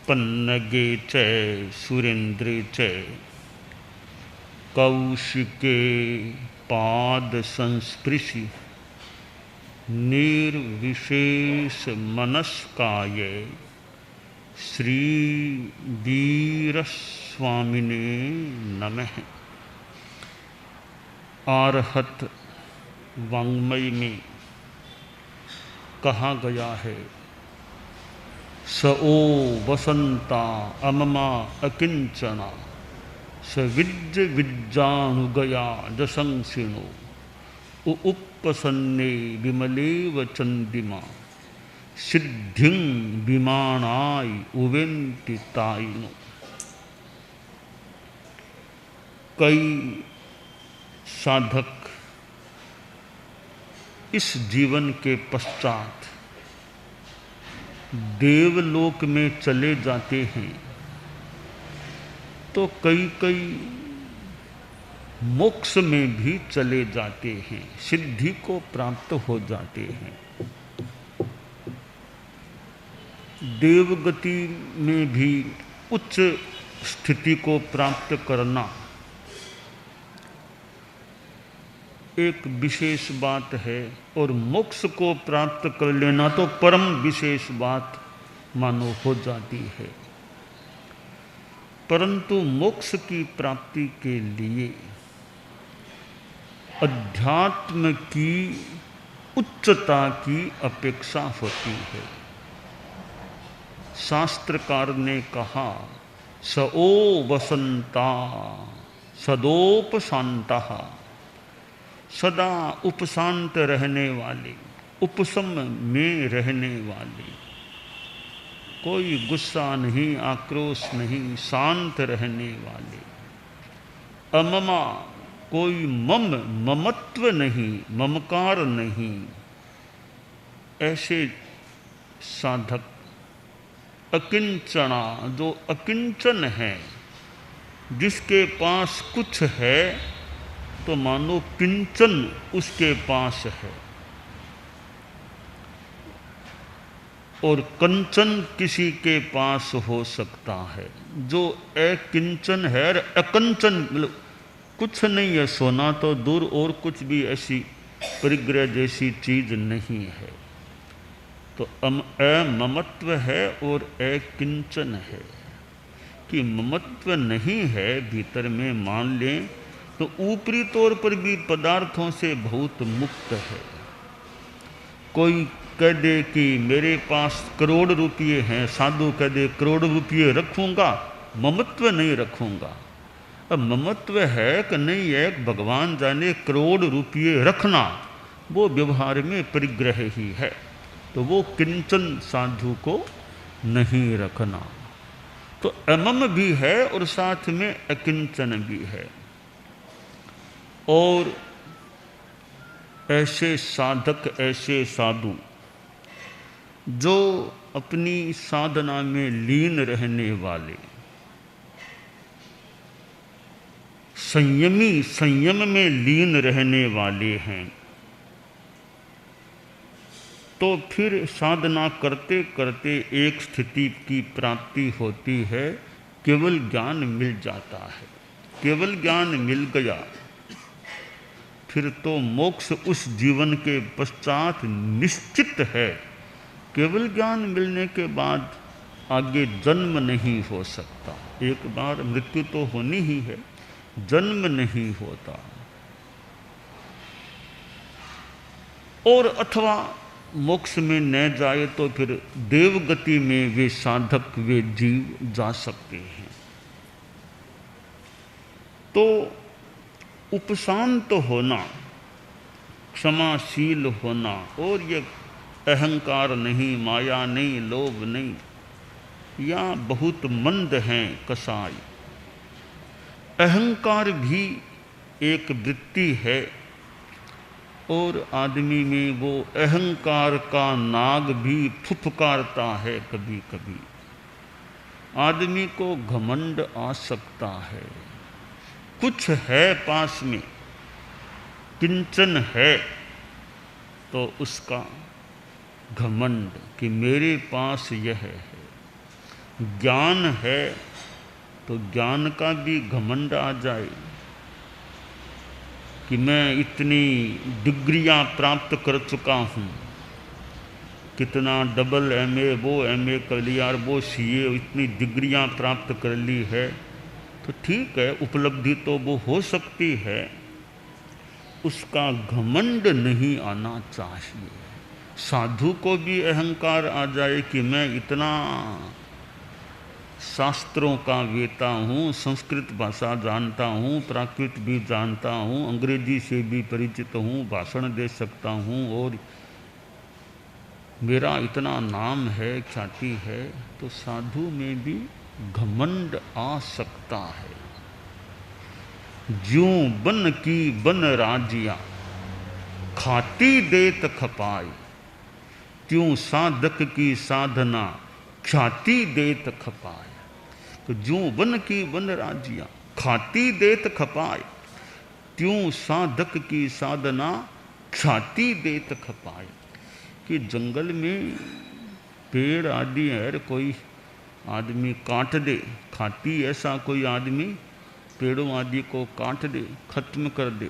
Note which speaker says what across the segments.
Speaker 1: पन्नगे च सुरेंद्रे च कौशिके पाद संस्पृशि निर्विशेष मनस्काय श्री वीर स्वामिने नमः। आरहत वाङ्मय में कहा गया है, स ओ वसंता अममा अकिंचना स विद्य विद्यानुगया जशंसिनो उपसन्ने विमलेव चंदिमा सिद्धिं विमानाय उवेन्ति ताइनो। कई साधक इस जीवन के पश्चात देवलोक में चले जाते हैं तो कई मोक्ष में भी चले जाते हैं, सिद्धि को प्राप्त हो जाते हैं। देवगति में भी उच्च स्थिति को प्राप्त करना एक विशेष बात है और मोक्ष को प्राप्त कर लेना तो परम विशेष बात मानो हो जाती है। परंतु मोक्ष की प्राप्ति के लिए अध्यात्म की उच्चता की अपेक्षा होती है। शास्त्रकार ने कहा, स ओ वसंता सदोपशांता, सदा उपशांत रहने वाले, उपशम में रहने वाले, कोई गुस्सा नहीं, आक्रोश नहीं, शांत रहने वाले। अममा, कोई ममत्व नहीं, ममकार नहीं, ऐसे साधक। अकिंचना, जो अकिंचन है, जिसके पास कुछ है तो मानो किंचन उसके पास है, और कंचन किसी के पास हो सकता है। जो अकिंचन है, अकंचन मतलब कुछ नहीं है, सोना तो दूर और कुछ भी ऐसी परिग्रह जैसी चीज नहीं है। तो अममत्व है और अकिंचन है कि ममत्व नहीं है भीतर में, मान लें तो ऊपरी तौर पर भी पदार्थों से बहुत मुक्त है। कोई कह दे कि मेरे पास करोड़ रुपये हैं, साधु कह दे करोड़ रुपये रखूंगा, ममत्व नहीं रखूंगा। अब ममत्व है कि नहीं है, भगवान जाने, करोड़ रुपये रखना वो व्यवहार में परिग्रह ही है, तो वो किंचन साधु को नहीं रखना। तो अमम भी है और साथ में अकिंचन भी है। और ऐसे साधक, ऐसे साधु जो अपनी साधना में लीन रहने वाले, संयमी, संयम में लीन रहने वाले हैं, तो फिर साधना करते करते एक स्थिति की प्राप्ति होती है, केवल ज्ञान मिल जाता है। केवल ज्ञान मिल गया, फिर तो मोक्ष उस जीवन के पश्चात निश्चित है। केवल ज्ञान मिलने के बाद आगे जन्म नहीं हो सकता। एक बार मृत्यु तो होनी ही है, जन्म नहीं होता। और अथवा मोक्ष में न जाए तो फिर देवगति में वे साधक, वे जीव जा सकते हैं। तो उपशांत होना, क्षमाशील होना, और ये अहंकार नहीं, माया नहीं, लोभ नहीं, या बहुत मंद हैं कसाई। अहंकार भी एक वृत्ति है और आदमी में वो अहंकार का नाग भी फुफकारता है। कभी कभी आदमी को घमंड आ सकता है, कुछ है पास में, किंचन है, तो उसका घमंड कि मेरे पास यह है। ज्ञान है तो ज्ञान का भी घमंड आ जाए कि मैं इतनी डिग्रियां प्राप्त कर चुका हूँ, कितना डबल एमए वो एमए कर लिया और वो सीए, इतनी डिग्रियां प्राप्त कर ली है, तो ठीक है, उपलब्धि तो वो हो सकती है, उसका घमंड नहीं आना चाहिए। साधु को भी अहंकार आ जाए कि मैं इतना शास्त्रों का वेता हूँ, संस्कृत भाषा जानता हूँ, प्राकृत भी जानता हूँ, अंग्रेजी से भी परिचित हूँ, भाषण दे सकता हूँ और मेरा इतना नाम है, ख्याति है, तो साधु में भी घमंड आ सकता है। ज्यों बन की बन राजिया खाती देत खपाई, त्यों साधक की साधना ख्याति देत खपाए। तो ज्यों वन की वन राजिया खाती देत खपाए, त्यों साधक की साधना ख्याति देत खपाए। कि जंगल में पेड़ आदि है, कोई आदमी काट दे, खाती ऐसा कोई आदमी पेड़ों आदि को काट दे, खत्म कर दे,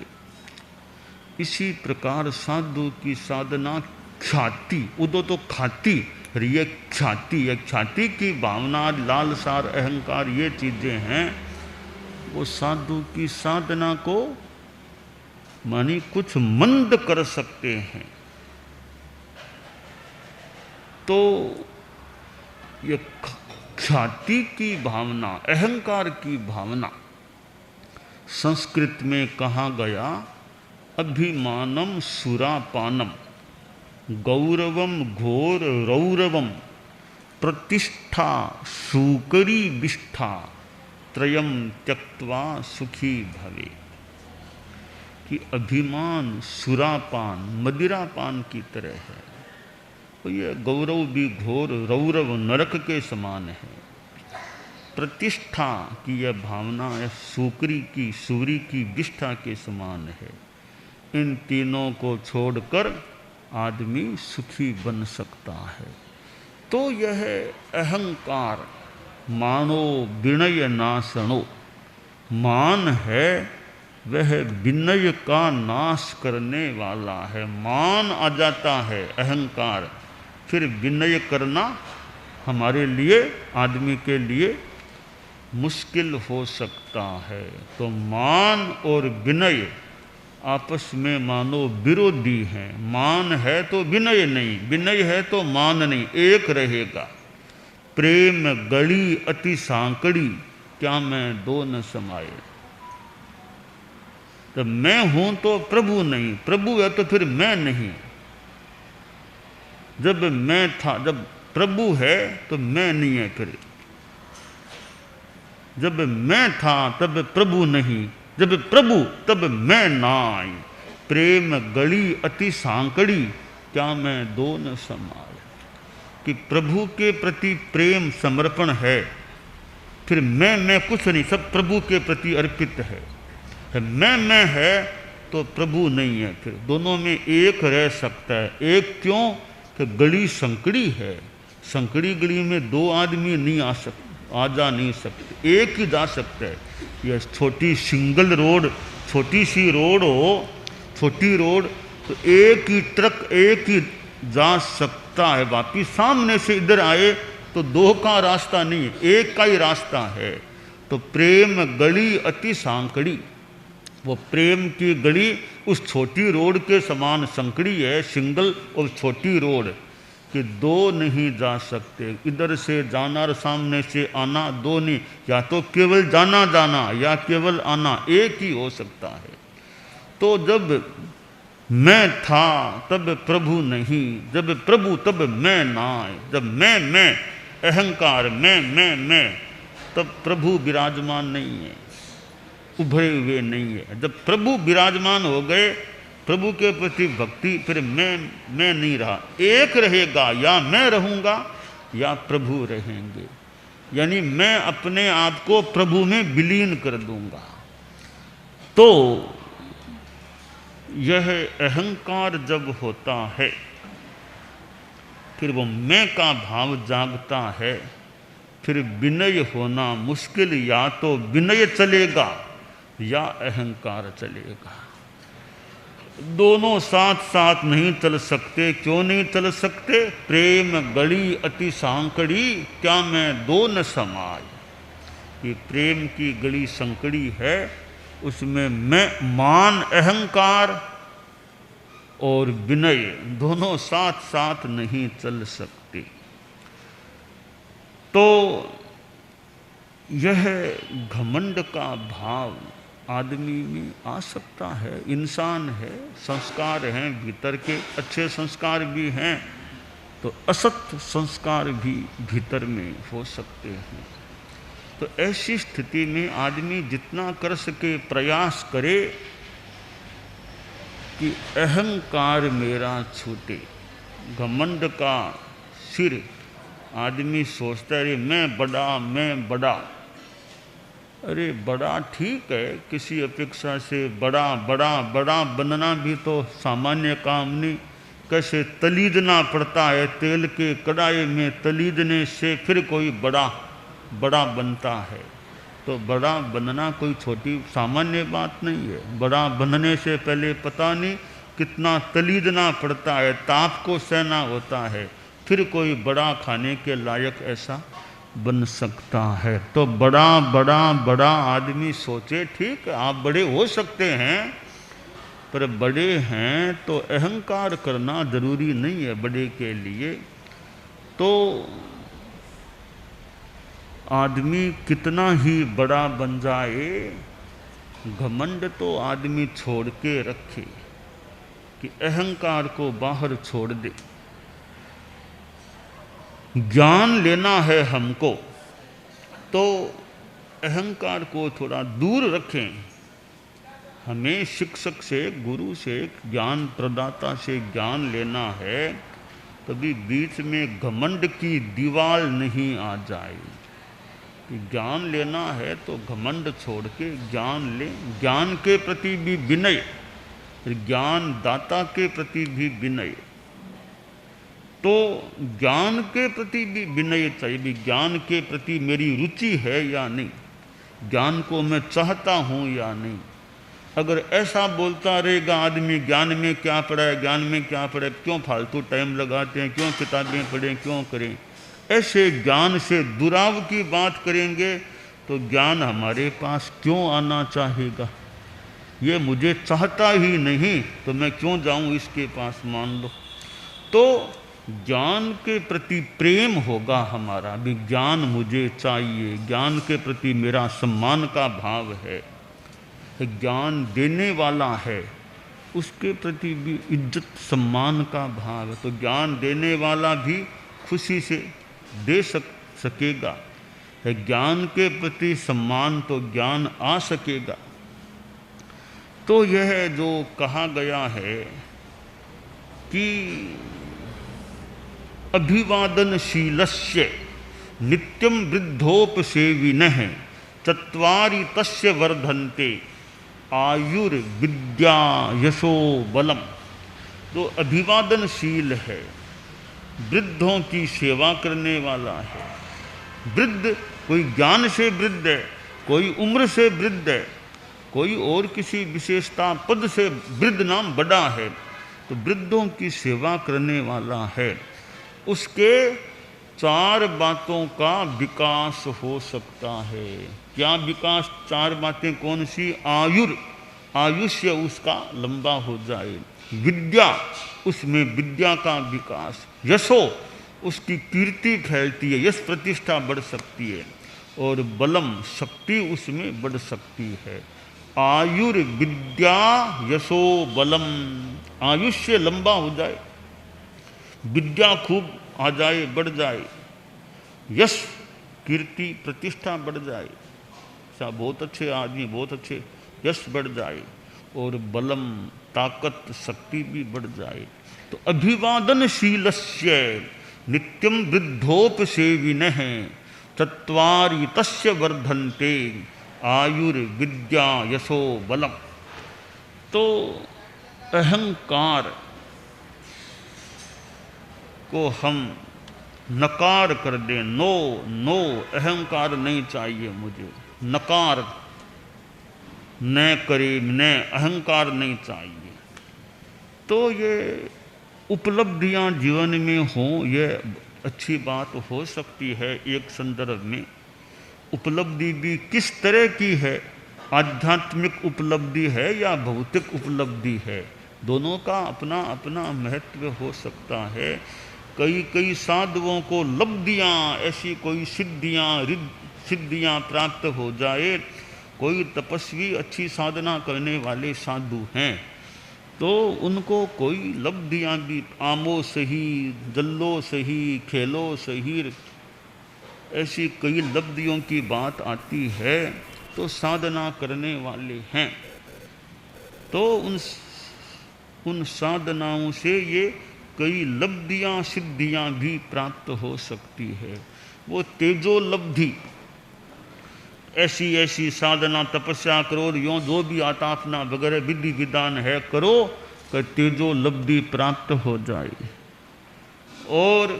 Speaker 1: इसी प्रकार साधु की साधना ख्याति, उदो तो खाती, ये ख्याति, ये ख्याति की भावना, लालसार, अहंकार, ये चीजें हैं, वो साधु की साधना को मानी कुछ मंद कर सकते हैं। तो ये ख्याति की भावना, अहंकार की भावना, संस्कृत में कहा गया अभिमानम सुरापानम गौरवम घोर रौरवम प्रतिष्ठा सूकरी विष्ठा त्रयम त्यक्त्वा सुखी भवे। कि अभिमान सुरापान, मदिरापान की तरह है, तो ये गौरव भी घोर रौरव नरक के समान है। प्रतिष्ठा की यह भावना है सूकरी की, सूरी की विष्ठा के समान है। इन तीनों को छोड़कर आदमी सुखी बन सकता है। तो यह अहंकार मानो विनय नाशनो, मान है वह विनय का नाश करने वाला है। मान आ जाता है अहंकार, फिर विनय करना हमारे लिए, आदमी के लिए मुश्किल हो सकता है। तो मान और विनय आपस में मानो विरोधी हैं। मान है तो विनय नहीं, विनय है तो मान नहीं, एक रहेगा। प्रेम गली अति सांकड़ी, क्या मैं दो न समाये। तो मैं हूं तो प्रभु नहीं, प्रभु है तो फिर मैं नहीं। जब मैं था, जब प्रभु है तो मैं नहीं है, फिर जब मैं था तब प्रभु नहीं, जब प्रभु तब मैं ना आई। प्रेम गली अति सांकड़ी, क्या मैं दो न समाये। कि प्रभु के प्रति प्रेम समर्पण है, फिर मैं कुछ नहीं, सब प्रभु के प्रति अर्पित है। मैं है तो प्रभु नहीं है, फिर दोनों में एक रह सकता है। एक क्यों कि गली संकड़ी है, संकड़ी गली में दो आदमी नहीं आ सकते, आ जा नहीं सकते, एक ही जा सकता है। यह छोटी सिंगल रोड, छोटी सी रोड हो, छोटी रोड, तो एक ही ट्रक एक ही जा सकता है। बाकी सामने से इधर आए तो दो का रास्ता नहीं है, एक का ही रास्ता है। तो प्रेम गली अति सांकड़ी, वो प्रेम की गली उस छोटी रोड के समान संकड़ी है, सिंगल और छोटी रोड, कि दो नहीं जा सकते। इधर से जाना और सामने से आना दो नहीं, या तो केवल जाना जाना या केवल आना, एक ही हो सकता है। तो जब मैं था तब प्रभु नहीं, जब प्रभु तब मैं ना आए। जब मैं अहंकार मैं, तब प्रभु विराजमान नहीं है, उभरे हुए नहीं है। जब प्रभु विराजमान हो गए, प्रभु के प्रति भक्ति, फिर मैं नहीं रहा, एक रहेगा। या मैं रहूँगा या प्रभु रहेंगे, यानी मैं अपने आप को प्रभु में विलीन कर दूंगा। तो यह अहंकार जब होता है, फिर वो मैं का भाव जागता है, फिर विनय होना मुश्किल, या तो विनय चलेगा या अहंकार चलेगा। दोनों साथ साथ नहीं चल सकते। क्यों नहीं चल सकते? प्रेम गड़ी अति सांकड़ी, क्या मैं दो न समाय। ये प्रेम की गड़ी संकड़ी है, उसमें मैं मान अहंकार और विनय दोनों साथ साथ नहीं चल सकते। तो यह घमंड का भाव आदमी में आ सकता है। इंसान है, संस्कार हैं भीतर के, अच्छे संस्कार भी हैं तो असत संस्कार भी भीतर में हो सकते हैं। तो ऐसी स्थिति में आदमी जितना कर सके प्रयास करे कि अहंकार मेरा छूटे। घमंड का सिर आदमी सोचता है मैं बड़ा। अरे बड़ा ठीक है, किसी अपेक्षा से बड़ा बनना भी तो सामान्य काम नहीं। कैसे तलीदना पड़ता है, तेल के कढ़ाई में तलीदने से फिर कोई बड़ा बनता है। तो बड़ा बनना कोई छोटी सामान्य बात नहीं है। बड़ा बनने से पहले पता नहीं कितना तलीदना पड़ता है, ताप को सहना होता है, फिर कोई बड़ा खाने के लायक ऐसा बन सकता है। तो बड़ा आदमी सोचे, ठीक है आप बड़े हो सकते हैं, पर बड़े हैं तो अहंकार करना जरूरी नहीं है बड़े के लिए। तो आदमी कितना ही बड़ा बन जाए, घमंड तो आदमी छोड़ के रखे, कि अहंकार को बाहर छोड़ दे। ज्ञान लेना है हमको तो अहंकार को थोड़ा दूर रखें। हमें शिक्षक से, गुरु से, ज्ञान प्रदाता से ज्ञान लेना है, कभी बीच में घमंड की दीवार नहीं आ जाए। ज्ञान लेना है तो घमंड छोड़ के ज्ञान ले। ज्ञान के प्रति भी विनय, ज्ञान दाता के प्रति भी विनय। तो ज्ञान के प्रति भी विनय चाहिए। भी ज्ञान के प्रति मेरी रुचि है या नहीं, ज्ञान को मैं चाहता हूँ या नहीं। अगर ऐसा बोलता रहेगा आदमी, ज्ञान में क्या पढ़ा है, ज्ञान में क्या पढ़ा है, क्यों फालतू टाइम लगाते हैं, क्यों किताबें पढ़ें, क्यों करें, ऐसे ज्ञान से दुराव की बात करेंगे तो ज्ञान हमारे पास क्यों आना चाहेगा। ये मुझे चाहता ही नहीं तो मैं क्यों जाऊं इसके पास, मान लो। तो ज्ञान के प्रति प्रेम होगा हमारा, भी ज्ञान मुझे चाहिए, ज्ञान के प्रति मेरा सम्मान का भाव है। ज्ञान देने वाला है उसके प्रति भी इज्जत सम्मान का भाव है। तो ज्ञान देने वाला भी खुशी से दे सकेगा। ज्ञान के प्रति सम्मान तो ज्ञान आ सकेगा। तो यह जो कहा गया है कि अभिवादनशीलस्य नित्यं वृद्धोपसेविनः चत्वारि तस्य वर्धन्ते आयुर्विद्या यशो बलम। तो अभिवादनशील है, वृद्धों की सेवा करने वाला है। वृद्ध कोई ज्ञान से वृद्ध है, कोई उम्र से वृद्ध है, कोई और किसी विशेषता पद से वृद्ध नाम बड़ा है। तो वृद्धों की सेवा करने वाला है, उसके चार बातों का विकास हो सकता है। क्या विकास? चार बातें कौन सी? आयुष्य उसका लंबा हो जाए, विद्या उसमें विद्या का विकास, यशो उसकी कीर्ति फैलती है, यश प्रतिष्ठा बढ़ सकती है, और बलम शक्ति उसमें बढ़ सकती है। आयुर्विद्या यशो बलम, आयुष्य लंबा हो जाए, विद्या खूब आ जाए, बढ़ जाए, यश कीर्ति प्रतिष्ठा बढ़ जाए, अच्छा बहुत अच्छे आदमी, बहुत अच्छे, यश बढ़ जाए, और बलम ताकत शक्ति भी बढ़ जाए। तो अभिवादनशीलस्य नित्यं वृद्धोपसेविनः चत्वारि तस्य वर्धन्ते आयुर्विद्या यशो बलम। तो अहंकार को हम नकार कर दे, नो नो, अहंकार नहीं चाहिए मुझे, नकार न करे, न अहंकार नहीं चाहिए। तो ये उपलब्धियां जीवन में हों, ये अच्छी बात हो सकती है। एक संदर्भ में उपलब्धि भी किस तरह की है, आध्यात्मिक उपलब्धि है या भौतिक उपलब्धि है, दोनों का अपना अपना महत्व हो सकता है। कई कई साधुओं को लब्धियां, ऐसी कोई सिद्धियां प्राप्त हो जाए। कोई तपस्वी अच्छी साधना करने वाले साधु हैं तो उनको कोई लब्धियां भी, आमो सही, जल्लो सही, खेलो सही, ऐसी कई लब्धियों की बात आती है। तो साधना करने वाले हैं तो उन साधनाओं से ये कई लब्धियां सिद्धियां भी प्राप्त हो सकती है। वो तेजो लब्धि, ऐसी ऐसी साधना तपस्या करो, यो जो भी आता अपना वगैरह विधि विधान है करो कि तेजो लब्धि प्राप्त हो जाए। और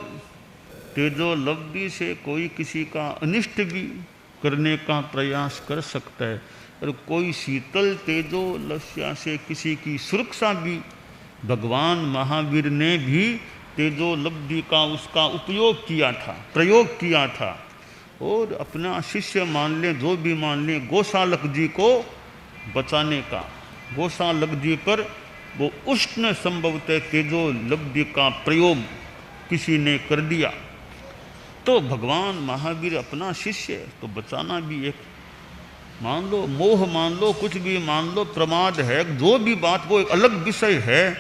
Speaker 1: तेजो लब्धि से कोई किसी का अनिष्ट भी करने का प्रयास कर सकता है, और कोई शीतल तेजो लस्या से किसी की सुरक्षा भी, भगवान महावीर ने भी तेजो लब्धि का उसका उपयोग किया था, प्रयोग किया था। और अपना शिष्य मान लें, जो भी मान लें, गोसालक जी को बचाने का, गोसालक जी पर वो उष्ण संभवतः तेजो लब्धि का प्रयोग किसी ने कर दिया, तो भगवान महावीर अपना शिष्य तो बचाना भी एक, मान लो मोह मान लो, कुछ भी मान लो, प्रमाद है, जो भी बात वो एक अलग विषय है,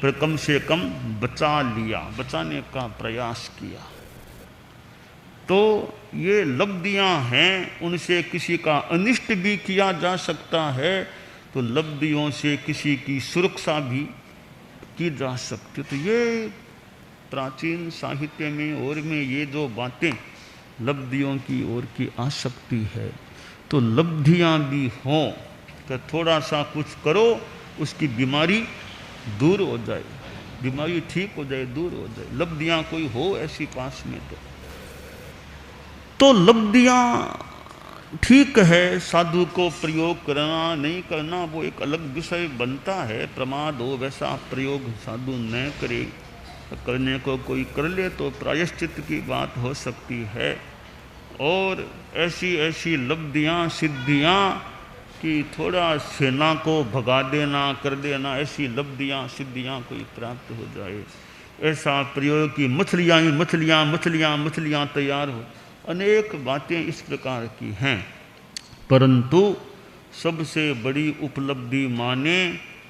Speaker 1: पर कम से कम बचा लिया, बचाने का प्रयास किया। तो ये लब्धियां हैं, उनसे किसी का अनिष्ट भी किया जा सकता है, तो लब्धियों से किसी की सुरक्षा भी की जा सकती। तो ये प्राचीन साहित्य में और में ये जो बातें लब्धियों की ओर की आसक्ति है, तो लब्धियां भी हों तो थोड़ा सा कुछ करो, उसकी बीमारी दूर हो जाए, बीमारी ठीक हो जाए, दूर हो जाए। लब्धियां कोई हो ऐसी पास में तो लब्धियां ठीक है, साधु को प्रयोग करना नहीं करना वो एक अलग विषय बनता है। प्रमाद हो वैसा प्रयोग साधु न करे, करने को कोई कर ले तो प्रायश्चित की बात हो सकती है। और ऐसी ऐसी लब्धियां सिद्धियां कि थोड़ा सेना को भगा देना, कर देना, ऐसी लब्धियां सिद्धियां कोई प्राप्त हो जाए, ऐसा प्रयोग की मछलियां मछलियां मछलियां मछलियां तैयार हो, अनेक बातें इस प्रकार की हैं। परंतु सबसे बड़ी उपलब्धि माने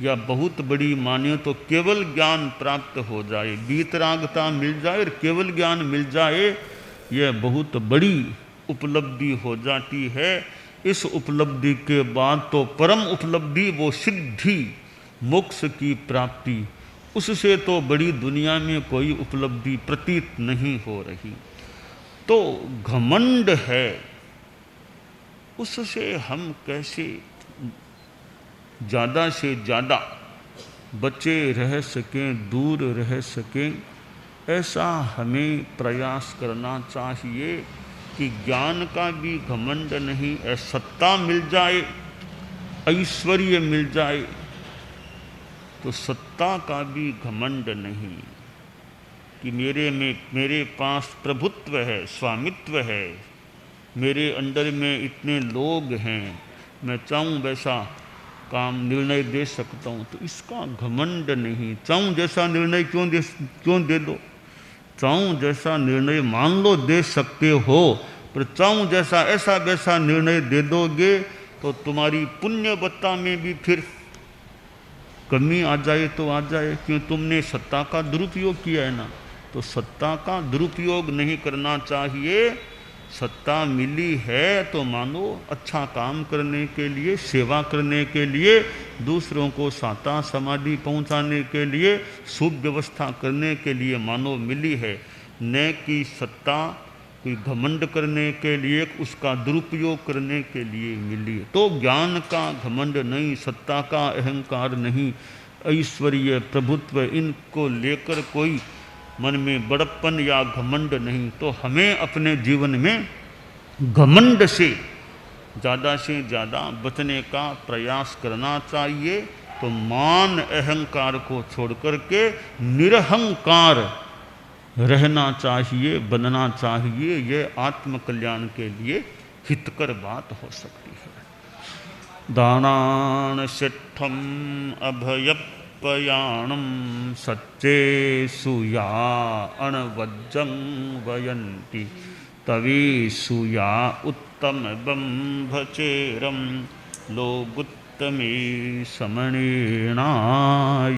Speaker 1: या बहुत बड़ी माने तो केवल ज्ञान प्राप्त हो जाए, वीतरागता मिल जाए और केवल ज्ञान मिल जाए, यह बहुत बड़ी उपलब्धि हो जाती है। इस उपलब्धि के बाद तो परम उपलब्धि वो सिद्धि, मोक्ष की प्राप्ति, उससे तो बड़ी दुनिया में कोई उपलब्धि प्रतीत नहीं हो रही। तो घमंड है, उससे हम कैसे ज़्यादा से ज़्यादा बचे रह सकें, दूर रह सकें, ऐसा हमें प्रयास करना चाहिए कि ज्ञान का भी घमंड नहीं, सत्ता मिल जाए, ऐश्वर्य मिल जाए तो सत्ता का भी घमंड नहीं कि मेरे पास प्रभुत्व है, स्वामित्व है, मेरे अंडर में इतने लोग हैं, मैं चाहूँ वैसा काम निर्णय दे सकता हूँ, तो इसका घमंड नहीं। चाहूँ जैसा निर्णय क्यों दे दो, चाहूँ जैसा निर्णय मान लो दे सकते हो, पर चाहूँ जैसा ऐसा वैसा निर्णय दे दोगे तो तुम्हारी पुण्यवत्ता में भी फिर कमी आ जाए तो आ जाए, क्यों तुमने सत्ता का दुरुपयोग किया है ना। तो सत्ता का दुरुपयोग नहीं करना चाहिए। सत्ता मिली है तो मानो अच्छा काम करने के लिए, सेवा करने के लिए, दूसरों को साता समाधि पहुंचाने के लिए, शुभ व्यवस्था करने के लिए मानो मिली है, न कि सत्ता कोई घमंड करने के लिए, उसका दुरुपयोग करने के लिए मिली है। तो ज्ञान का घमंड नहीं, सत्ता का अहंकार नहीं, ऐश्वर्य प्रभुत्व इनको लेकर कोई मन में बड़प्पन या घमंड नहीं। तो हमें अपने जीवन में घमंड से ज़्यादा बचने का प्रयास करना चाहिए। तो मान अहंकार को छोड़ करके निरहंकार रहना चाहिए, बनना चाहिए। ये आत्म कल्याण के लिए हितकर बात हो सकती है। दानान शिष्ठम अभयपयाणम सच्चे सुया अणवज्जं वयंती तवे सुया उत्तम बंभचेरम लोगुत्तमे समणेना।